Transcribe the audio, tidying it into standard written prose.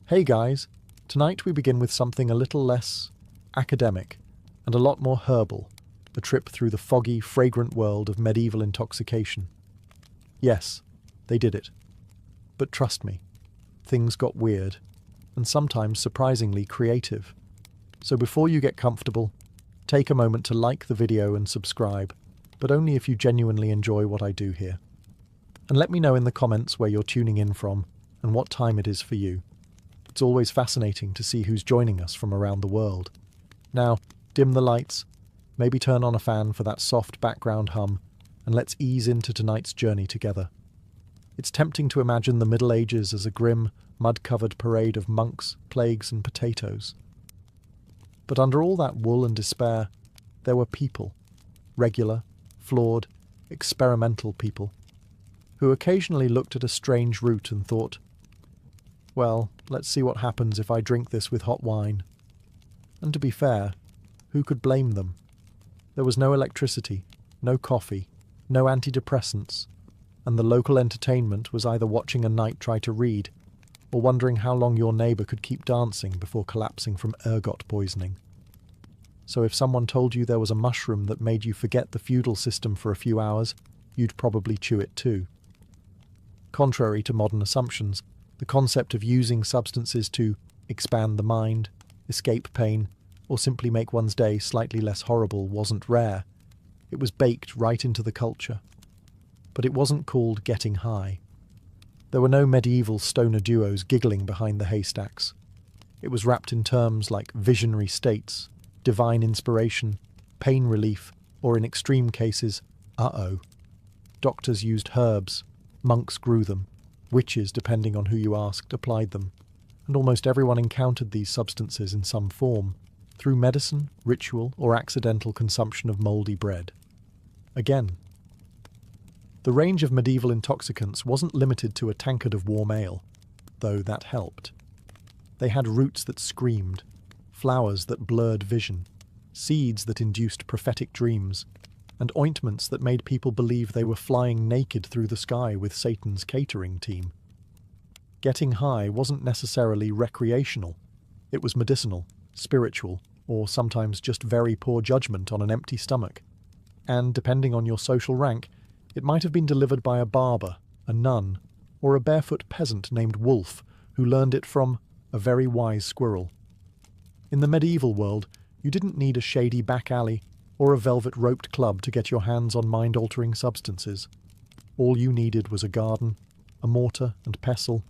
Hey guys, tonight we begin with something a little less academic and a lot more herbal, a trip through the foggy, fragrant world of medieval intoxication. Yes, they did it. But trust me, things got weird, and sometimes surprisingly creative. So before you get comfortable, take a moment to like the video and subscribe, but only if you genuinely enjoy what I do here. And let me know in the comments where you're tuning in from and what time it is for you. It's always fascinating to see who's joining us from around the world. Now, dim the lights, maybe turn on a fan for that soft background hum, and let's ease into tonight's journey together. It's tempting to imagine the Middle Ages as a grim, mud-covered parade of monks, plagues, and potatoes. But under all that wool and despair, there were people, regular, flawed, experimental people, who occasionally looked at a strange route and thought, well, let's see what happens if I drink this with hot wine. And to be fair, who could blame them? There was no electricity, no coffee, no antidepressants, and the local entertainment was either watching a knight try to read or wondering how long your neighbour could keep dancing before collapsing from ergot poisoning. So if someone told you there was a mushroom that made you forget the feudal system for a few hours, you'd probably chew it too. Contrary to modern assumptions, the concept of using substances to expand the mind, escape pain, or simply make one's day slightly less horrible wasn't rare. It was baked right into the culture. But it wasn't called getting high. There were no medieval stoner duos giggling behind the haystacks. It was wrapped in terms like visionary states, divine inspiration, pain relief, or in extreme cases, uh-oh. Doctors used herbs, monks grew them, witches, depending on who you asked, applied them, and almost everyone encountered these substances in some form, through medicine, ritual, or accidental consumption of mouldy bread. Again, the range of medieval intoxicants wasn't limited to a tankard of warm ale, though that helped. They had roots that screamed, flowers that blurred vision, seeds that induced prophetic dreams, and ointments that made people believe they were flying naked through the sky with Satan's catering team. Getting high wasn't necessarily recreational. It was medicinal, spiritual, or sometimes just very poor judgment on an empty stomach. And, depending on your social rank, it might have been delivered by a barber, a nun, or a barefoot peasant named Wolf, who learned it from a very wise squirrel. In the medieval world, you didn't need a shady back alley or a velvet-roped club to get your hands on mind-altering substances. All you needed was a garden, a mortar and pestle,